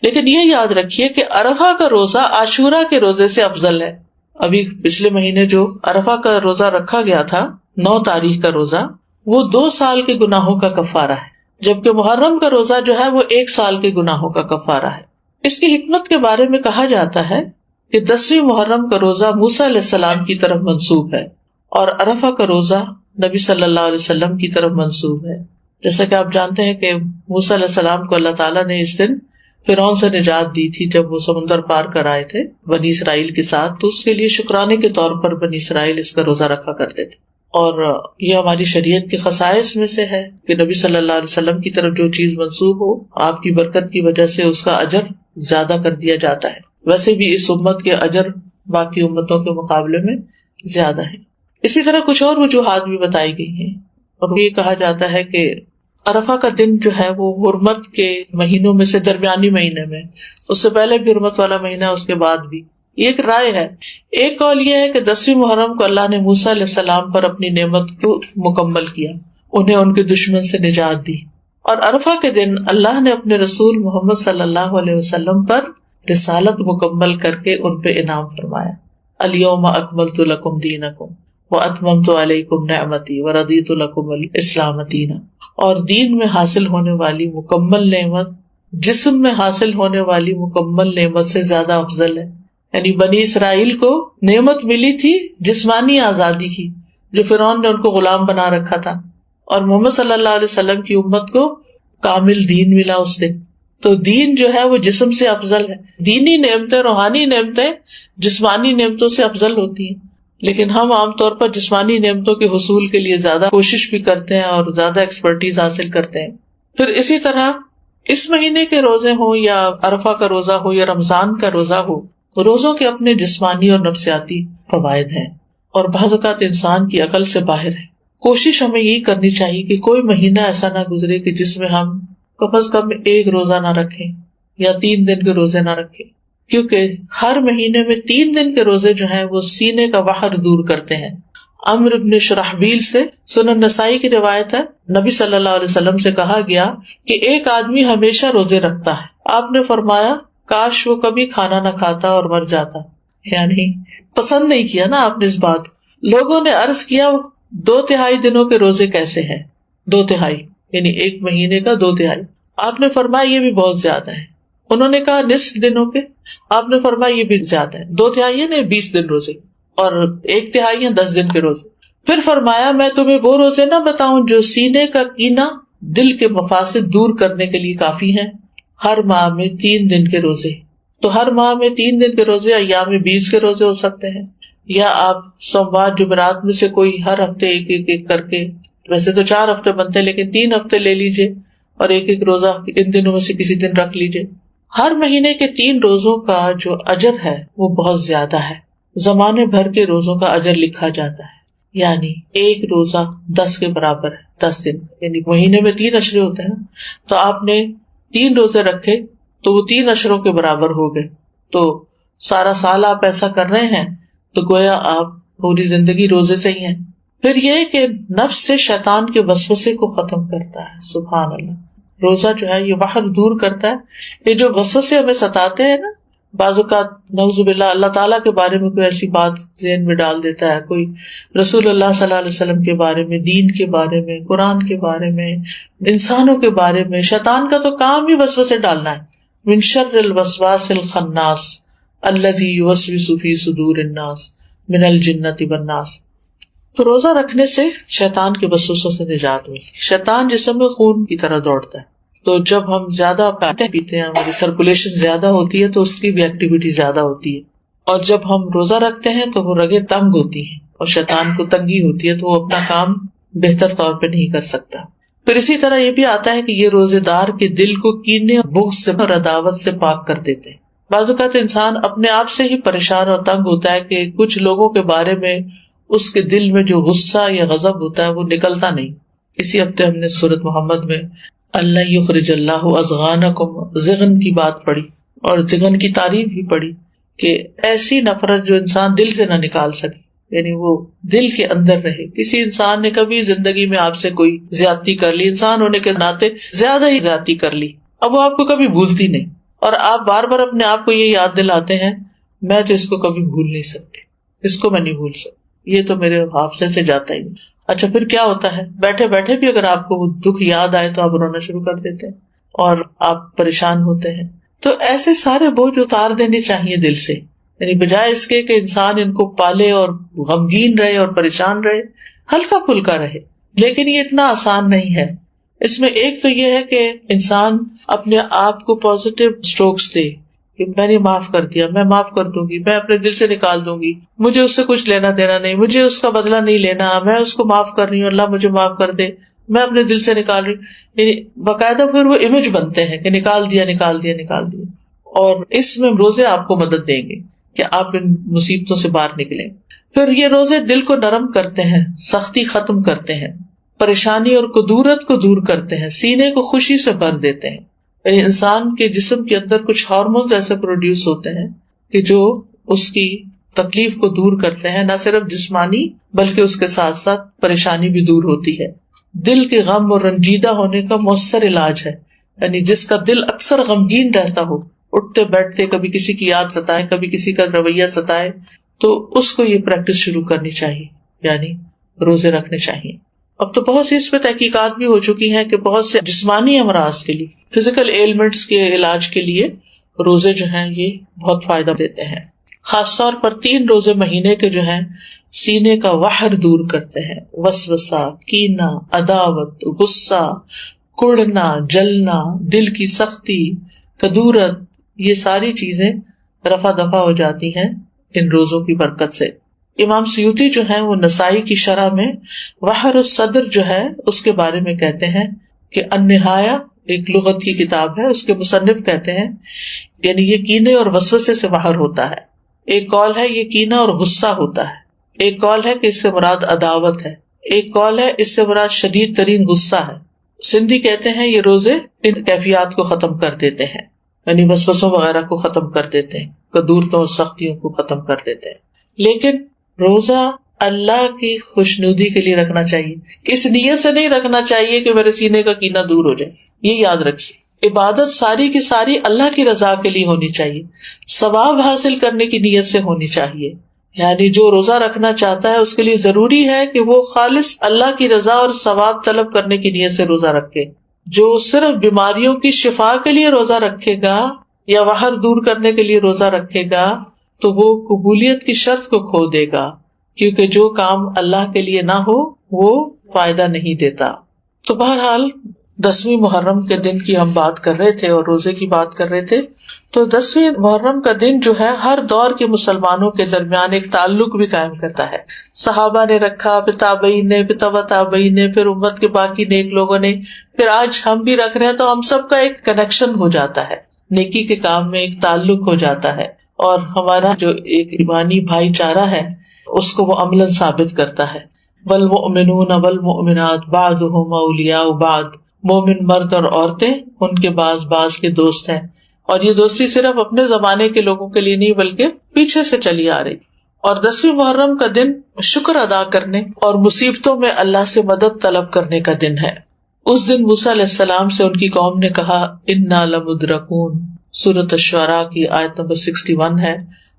لیکن یہ یاد رکھیے کہ عرفہ کا روزہ عاشورہ کے روزے سے افضل ہے. ابھی پچھلے مہینے جو عرفہ کا روزہ رکھا گیا تھا 9 تاریخ کا روزہ، وہ 2 سال کے گناہوں کا کفارہ ہے، جبکہ محرم کا روزہ جو ہے وہ 1 سال کے گناہوں کا کفارہ ہے. اس کی حکمت کے بارے میں کہا جاتا ہے کہ 10ویں محرم کا روزہ موسیٰ علیہ السلام کی طرف منسوب ہے اور عرفہ کا روزہ نبی صلی اللہ علیہ وسلم کی طرف منسوب ہے. جیسا کہ آپ جانتے ہیں کہ موسیٰ علیہ السلام کو اللہ تعالیٰ نے اس دن فرعون سے نجات دی تھی جب وہ سمندر پار کر آئے تھے بنی اسرائیل کے ساتھ، تو اس کے لیے شکرانے کے طور پر بنی اسرائیل اس کا روزہ رکھا کرتے تھے. اور یہ ہماری شریعت کے خصائص میں سے ہے کہ نبی صلی اللہ علیہ وسلم کی طرف جو چیز منسوب ہو آپ کی برکت کی وجہ سے اس کا اجر زیادہ کر دیا جاتا ہے. ویسے بھی اس امت کے اجر باقی امتوں کے مقابلے میں زیادہ ہے. اسی طرح کچھ اور وجوہات بھی بتائی گئی ہیں، اور یہ کہا جاتا ہے کہ عرفہ کا دن جو ہے وہ حرمت کے مہینوں میں سے درمیانی مہینے میں، اس سے پہلے بھی حرمت والا مہینہ ہے، اس کے بعد بھی. یہ ایک رائے ہے. ایک قول یہ ہے کہ 10ویں محرم کو اللہ نے موسیٰ علیہ السلام پر اپنی نعمت کو مکمل کیا، انہیں ان کے دشمن سے نجات دی. اور عرفہ کے دن اللہ نے اپنے رسول محمد صلی اللہ علیہ وسلم پر رسالت مکمل کر کے ان پہ انعام فرمایا. الیوم اکملت لکم دینکم واتممت علیکم نعمتی ورضیت لکم الاسلام دینا. اور دین میں حاصل ہونے والی مکمل نعمت جسم میں حاصل ہونے والی مکمل نعمت سے زیادہ افضل ہے. یعنی بنی اسرائیل کو نعمت ملی تھی جسمانی آزادی کی، جو فرعون نے ان کو غلام بنا رکھا تھا، اور محمد صلی اللہ علیہ وسلم کی امت کو کامل دین ملا اس دن. تو دین جو ہے وہ جسم سے افضل ہے. دینی نعمتیں، روحانی نعمتیں جسمانی نعمتوں سے افضل ہوتی ہیں، لیکن ہم عام طور پر جسمانی نعمتوں کے حصول کے لیے زیادہ کوشش بھی کرتے ہیں اور زیادہ ایکسپرٹیز حاصل کرتے ہیں. پھر اسی طرح اس مہینے کے روزے ہوں یا عرفہ کا روزہ ہو یا رمضان کا روزہ ہو، روزوں کے اپنے جسمانی اور نفسیاتی فوائد ہیں، اور بعض اوقات انسان کی عقل سے باہر ہے. کوشش ہمیں یہی کرنی چاہیے کہ کوئی مہینہ ایسا نہ گزرے کہ جس میں ہم کم از کم ایک روزہ نہ رکھیں یا 3 دن کے روزے نہ رکھیں، کیونکہ ہر مہینے میں 3 دن کے روزے جو ہیں وہ سینے کا وحر دور کرتے ہیں. عمرو بن شرحبیل سے سنن نسائی کی روایت ہے، نبی صلی اللہ علیہ وسلم سے کہا گیا کہ ایک آدمی ہمیشہ روزے رکھتا ہے. آپ نے فرمایا کاش وہ کبھی کھانا نہ کھاتا اور مر جاتا. یعنی پسند نہیں کیا نا آپ نے اس بات. لوگوں نے عرض کیا 2/3 دنوں کے روزے کیسے ہیں؟ 2/3 یعنی ایک مہینے کا 2/3. آپ نے فرمایا یہ بھی بہت زیادہ ہے. انہوں نے کہا نصف دنوں کے. آپ نے فرمایا یہ بھی زیادہ ہے. 2/3 نے 20 دن روزے، اور 1/3 ہیں 10 دن کے روزے. پھر فرمایا میں تمہیں وہ روزے نہ بتاؤں جو سینے کا کینہ دل کے مفاسد دور کرنے کے لیے کافی ہیں. ہر ماہ میں 3 دن کے روزے. تو ہر ماہ میں 3 دن کے روزے ایام 20 کے روزے ہو سکتے ہیں، یا آپ سوموار جمعرات میں سے کوئی ہر ہفتے ایک کر کے، ویسے تو 4 ہفتے بنتے ہیں لیکن 3 ہفتے لے لیجئے اور ایک روزہ ان دنوں میں سے کسی دن رکھ لیجئے. ہر مہینے کے 3 روزوں کا جو اجر ہے وہ بہت زیادہ ہے. زمانے بھر کے روزوں کا اجر لکھا جاتا ہے. یعنی ایک روزہ 10 کے برابر ہے. 10 دن یعنی مہینے میں 3 عشرے ہوتے ہیں نا، تو آپ نے 3 روزے رکھے تو وہ 3 عشروں کے برابر ہو گئے. تو سارا سال آپ ایسا کر رہے ہیں تو گویا آپ پوری زندگی روزے سے ہی ہیں. پھر یہ کہ نفس سے شیطان کے وسوسے کو ختم کرتا ہے. سبحان اللہ. روزہ جو ہے یہ باہر دور کرتا ہے. یہ جو وسوسے ہمیں ستاتے ہیں نا، بعض اوقات نعوذ باللہ اللہ تعالیٰ کے بارے میں کوئی ایسی بات ذہن میں ڈال دیتا ہے، کوئی رسول اللہ صلی اللہ علیہ وسلم کے بارے میں، دین کے بارے میں، قرآن کے بارے میں، انسانوں کے بارے میں. شیطان کا تو کام ہی وسوسے ڈالنا ہے. من شر الوسواس الخناس الذی یوسوس فی صدور الناس من الجنۃ والناس. تو روزہ رکھنے سے شیطان کے وسوسوں سے نجات ملتی ہے. شیطان جسم میں خون کی طرح دوڑتا ہے، تو جب ہم زیادہ کھاتے پیتے ہیں، ہماری سرکولیشن زیادہ ہوتی ہے تو اس کی بھی ایکٹیویٹی زیادہ ہوتی ہے. اور جب ہم روزہ رکھتے ہیں تو وہ رگیں تنگ ہوتی ہیں اور شیطان کو تنگی ہوتی ہے، تو وہ اپنا کام بہتر طور پہ نہیں کر سکتا. پھر اسی طرح یہ بھی آتا ہے کہ یہ روزے دار کے دل کو کینے اور بغض سے اور عداوت سے پاک کر دیتے ہیں. بعض اوقات انسان اپنے آپ سے ہی پریشان اور تنگ ہوتا ہے کہ کچھ لوگوں کے بارے میں اس کے دل میں جو غصہ یا غضب ہوتا ہے وہ نکلتا نہیں. اسی ہفتے ہم نے سورۃ محمد میں اللہ یخرج اللہ اضغانکم ضغن کی بات پڑھی اور ضغن کی تعریف بھی پڑھی کہ ایسی نفرت جو انسان دل سے نہ نکال سکے، یعنی وہ دل کے اندر رہے. کسی انسان نے کبھی زندگی میں آپ سے کوئی زیادتی کر لی، انسان ہونے کے ناطے زیادہ ہی زیادتی کر لی، اب وہ آپ کو کبھی بھولتی نہیں، اور آپ بار بار اپنے آپ کو یہ یاد دلاتے ہیں میں تو اس کو کبھی بھول نہیں سکتی، اس کو میں نہیں بھول سکتی، یہ تو میرے حافظے سے جاتا ہی نہیں. اچھا پھر کیا ہوتا ہے، بیٹھے بیٹھے بھی اگر آپ کو وہ دکھ یاد آئے تو آپ رونا شروع کر دیتے ہیں اور آپ پریشان ہوتے ہیں. تو ایسے سارے بوجھ اتار دینے چاہیے دل سے، یعنی بجائے اس کے کہ انسان ان کو پالے اور غمگین رہے اور پریشان رہے، ہلکا پھلکا رہے. لیکن یہ اتنا آسان نہیں ہے. اس میں ایک تو یہ ہے کہ انسان اپنے آپ کو پازیٹیو اسٹروکس دے کہ میں نے معاف کر دیا، میں معاف کر دوں گی، میں اپنے دل سے نکال دوں گی، مجھے اس سے کچھ لینا دینا نہیں، مجھے اس کا بدلہ نہیں لینا، میں اس کو معاف کر رہی ہوں، اللہ مجھے معاف کر دے، میں اپنے دل سے نکال رہی ہوں. یعنی باقاعدہ پھر وہ امیج بنتے ہیں کہ نکال دیا نکال دیا نکال دیا. اور اس میں روزے آپ کو مدد دیں گے کہ آپ ان مصیبتوں سے باہر نکلیں. پھر یہ روزے دل کو نرم کرتے ہیں، سختی ختم کرتے ہیں، پریشانی اور کدورت کو دور کرتے ہیں، سینے کو خوشی سے بھر دیتے ہیں. انسان کے جسم کے اندر کچھ ہارمونز ایسے پروڈیوس ہوتے ہیں کہ جو اس کی تکلیف کو دور کرتے ہیں، نہ صرف جسمانی بلکہ اس کے ساتھ ساتھ پریشانی بھی دور ہوتی ہے. دل کے غم اور رنجیدہ ہونے کا مؤثر علاج ہے. یعنی جس کا دل اکثر غمگین رہتا ہو، اٹھتے بیٹھتے کبھی کسی کی یاد ستائے، کبھی کسی کا رویہ ستائے، تو اس کو یہ پریکٹس شروع کرنی چاہیے، یعنی روزے رکھنے چاہیے. اب تو بہت سی اس پہ تحقیقات بھی ہو چکی ہیں کہ بہت سے جسمانی امراض کے لیے، فزیکل ایلمنٹس کے علاج کے لیے روزے جو ہیں یہ بہت فائدہ دیتے ہیں. خاص طور پر 3 روزے مہینے کے جو ہیں سینے کا وحر دور کرتے ہیں. وسوسہ، کینہ، عداوت، غصہ، کڑنا، جلنا، دل کی سختی، کدورت، یہ ساری چیزیں رفع دفع ہو جاتی ہیں ان روزوں کی برکت سے. امام سیوطی جو ہیں وہ نسائی کی شرح میں وحر الصدر جو ہے اس کے بارے میں کہتے ہیں کہ النہایہ ایک لغت کی کتاب ہے، اس کے مصنف کہتے ہیں یعنی یہ کینے اور وسوسے سے باہر ہوتا ہے. ایک قول ہے یہ کینہ اور غصہ ہوتا ہے، ایک قول ہے کہ اس سے مراد عداوت ہے، ایک قول ہے اس سے مراد شدید ترین غصہ ہے. سندھی کہتے ہیں یہ روزے ان کیفیات کو ختم کر دیتے ہیں، یعنی وسوسوں وغیرہ کو ختم کر دیتے ہیں، کدورتوں اور سختیوں کو ختم کر دیتے ہیں. لیکن روزہ اللہ کی خوشنودی کے لیے رکھنا چاہیے، اس نیت سے نہیں رکھنا چاہیے کہ میرے سینے کا کینہ دور ہو جائے. یہ یاد رکھیے، عبادت ساری کی ساری اللہ کی رضا کے لیے ہونی چاہیے، ثواب حاصل کرنے کی نیت سے ہونی چاہیے. یعنی جو روزہ رکھنا چاہتا ہے اس کے لیے ضروری ہے کہ وہ خالص اللہ کی رضا اور ثواب طلب کرنے کی نیت سے روزہ رکھے. جو صرف بیماریوں کی شفا کے لیے روزہ رکھے گا یا وحر دور کرنے کے لیے روزہ رکھے گا تو وہ قبولیت کی شرط کو کھو دے گا، کیونکہ جو کام اللہ کے لیے نہ ہو وہ فائدہ نہیں دیتا. تو بہرحال 10ویں محرم کے دن کی ہم بات کر رہے تھے اور روزے کی بات کر رہے تھے. تو 10ویں محرم کا دن جو ہے ہر دور کے مسلمانوں کے درمیان ایک تعلق بھی قائم کرتا ہے. صحابہ نے رکھا، پھر تابعین نے، پھر تبع تابعین نے، پھر امت کے باقی نیک لوگوں نے، پھر آج ہم بھی رکھ رہے ہیں. تو ہم سب کا ایک کنیکشن ہو جاتا ہے، نیکی کے کام میں ایک تعلق ہو جاتا ہے، اور ہمارا جو ایک ایمانی بھائی چارہ ہے اس کو وہ عملاً ثابت کرتا ہے. والمؤمنون والمؤمنات بعضهم اولیاء بعض، مومن مرد اور عورتیں ان کے بعض کے دوست ہیں. اور یہ دوستی صرف اپنے زمانے کے لوگوں کے لیے نہیں بلکہ پیچھے سے چلی آ رہی. اور 10ویں محرم کا دن شکر ادا کرنے اور مصیبتوں میں اللہ سے مدد طلب کرنے کا دن ہے. اس دن موسیٰ علیہ السلام سے ان کی قوم نے کہا انا لمدرکون، سورۃ الشعراء کی آیت نمبر 61 ہے.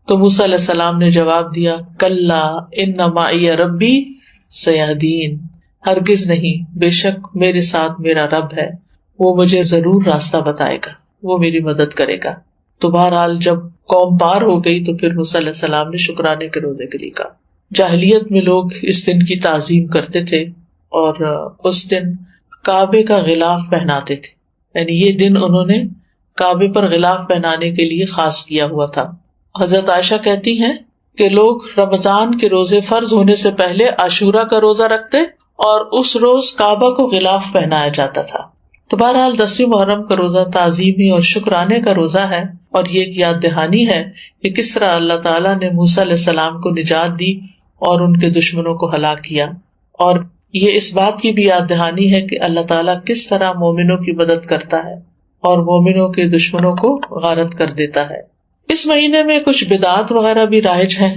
تو موسیٰ علیہ السلام نے جواب دیا کلا ان معی ربی سیہدین، ہرگز نہیں، بے شک میرے ساتھ میرا رب ہے، وہ مجھے ضرور راستہ بتائے گا، وہ میری مدد کرے گا. تو بہرحال جب قوم پار ہو گئی تو پھر موسیٰ علیہ السلام نے شکرانے کے روزے کے لیے کہا. جاہلیت میں لوگ اس دن کی تعظیم کرتے تھے اور اس دن کعبے کا غلاف پہناتے تھے، یعنی یہ دن انہوں نے کعبے پر غلاف پہنانے کے لیے خاص کیا ہوا تھا. حضرت عائشہ کہتی ہیں کہ لوگ رمضان کے روزے فرض ہونے سے پہلے عاشورہ کا روزہ رکھتے اور اس روز کعبہ کو غلاف پہنایا جاتا تھا. تو بہرحال 10ویں محرم کا روزہ تعظیمی اور شکرانے کا روزہ ہے، اور یہ ایک یاد دہانی ہے کہ کس طرح اللہ تعالیٰ نے موسیٰ علیہ السلام کو نجات دی اور ان کے دشمنوں کو ہلاک کیا. اور یہ اس بات کی بھی یاد دہانی ہے کہ اللہ تعالیٰ کس طرح مومنوں کی مدد کرتا ہے اور مومنوں کے دشمنوں کو غارت کر دیتا ہے. اس مہینے میں کچھ بدعات وغیرہ بھی رائج ہیں،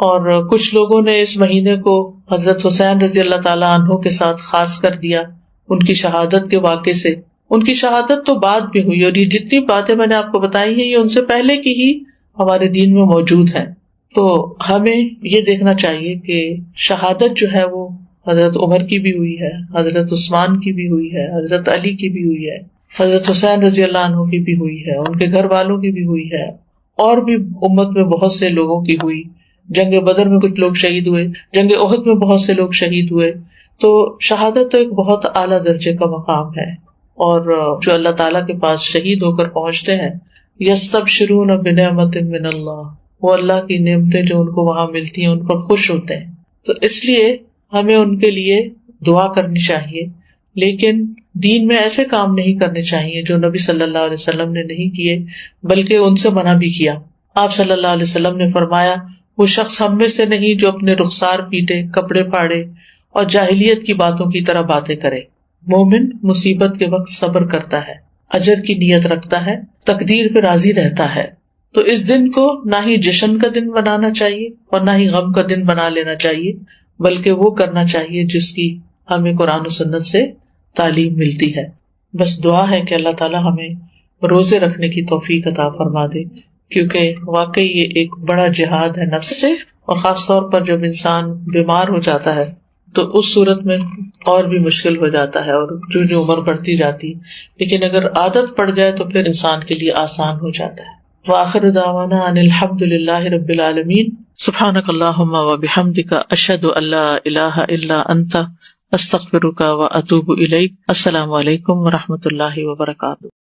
اور کچھ لوگوں نے اس مہینے کو حضرت حسین رضی اللہ تعالیٰ عنہ کے ساتھ خاص کر دیا ان کی شہادت کے واقعے سے. ان کی شہادت تو بعد میں ہوئی، اور یہ جتنی باتیں میں نے آپ کو بتائی ہیں یہ ان سے پہلے کی ہی ہمارے دین میں موجود ہیں. تو ہمیں یہ دیکھنا چاہیے کہ شہادت جو ہے وہ حضرت عمر کی بھی ہوئی ہے، حضرت عثمان کی بھی ہوئی ہے، حضرت علی کی بھی ہوئی ہے، حضرت حسین رضی اللہ عنہ کی بھی ہوئی ہے، ان کے گھر والوں کی بھی ہوئی ہے، اور بھی امت میں بہت سے لوگوں کی ہوئی. جنگ بدر میں کچھ لوگ شہید ہوئے، جنگ احد میں بہت سے لوگ شہید ہوئے. تو شہادت تو ایک بہت اعلیٰ درجے کا مقام ہے، اور جو اللہ تعالیٰ کے پاس شہید ہو کر پہنچتے ہیں یستبشرون بنعمت من اللہ، وہ اللہ کی نعمتیں جو ان کو وہاں ملتی ہیں ان پر خوش ہوتے ہیں. تو اس لیے ہمیں ان کے لیے دعا کرنی چاہیے لیکن دین میں ایسے کام نہیں کرنے چاہیے جو نبی صلی اللہ علیہ وسلم نے نہیں کیے، بلکہ ان سے منع بھی کیا۔ آپ صلی اللہ علیہ وسلم نے فرمایا، وہ شخص ہم میں سے نہیں جو اپنے رخسار پیٹے، کپڑے پھاڑے اور جاہلیت کی باتوں کی طرح باتیں کرے۔ مومن مصیبت کے وقت صبر کرتا ہے، اجر کی نیت رکھتا ہے، تقدیر پہ راضی رہتا ہے۔ تو اس دن کو نہ ہی جشن کا دن بنانا چاہیے اور نہ ہی غم کا دن بنا لینا چاہیے، بلکہ وہ کرنا چاہیے جس کی ہمیں قرآن و سنت سے تعلیم ملتی ہے۔ بس دعا ہے کہ اللہ تعالی ہمیں روزے رکھنے کی توفیق عطا فرما دے، کیونکہ واقعی یہ ایک بڑا جہاد ہے نفس سے، اور خاص طور پر جب انسان بیمار ہو جاتا ہے تو اس صورت میں اور بھی مشکل ہو جاتا ہے، اور جو عمر بڑھتی جاتی ہے، لیکن اگر عادت پڑ جائے تو پھر انسان کے لیے آسان ہو جاتا ہے۔ وآخر دعوانا ان الحمد للہ رب العالمین، سبحانک اللہم وبحمدک، اشہد ان لا الہ الا انت، استغفرک واتوب الیک۔ السلام علیکم ورحمۃ اللہ وبرکاتہ۔